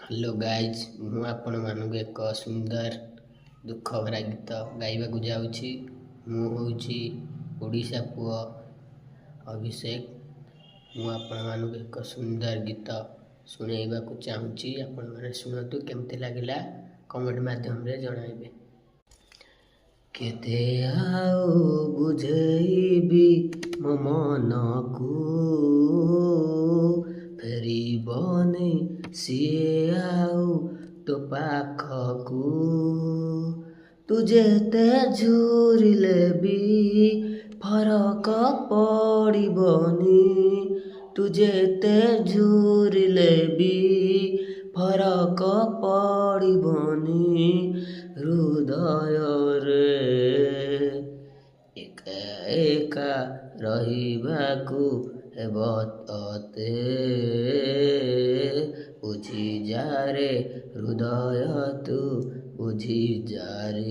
Hello guys, ମୁଁ ଆପଣମାନଙ୍କୁ ଏକ ସୁନ୍ଦର ଦୁଃଖ ଭରା ଗୀତ ଗାଇବାକୁ ଯାଉଛି। ମୁଁ ହେଉଛି ଓଡ଼ିଶା ପୁଅ ଅଭିଷେକ। ମୁଁ ଆପଣମାନଙ୍କୁ ଏକ ସୁନ୍ଦର ଗୀତ ଶୁଣାଇବାକୁ ଚାହୁଁଛି। ଆପଣମାନେ ଶୁଣନ୍ତୁ, କେମିତି ଲାଗିଲା କମେଣ୍ଟ ମାଧ୍ୟମରେ ଜଣାଇବେ। କେତେ ଆଉ ବୁଝେଇବି ମୋ ମନକୁ, ଫେରିବନି ସିଏ ଆଉ ତୋ ପାଖକୁ। ତୁ ଯେତେ ଝୁରିଲେ ବି ଫରକ ପଡ଼ିବନି, ତୁ ଯେତେ ଝୁରିଲେ ବି ଫରକ ପଡ଼ିବନି। ହୃଦୟରେ ଏକା ଏକା ରହିବାକୁ ହେବ ତତେ। ବୁଝିଯାରେ ହୃଦୟ ତୁ ବୁଝିଯାରେ।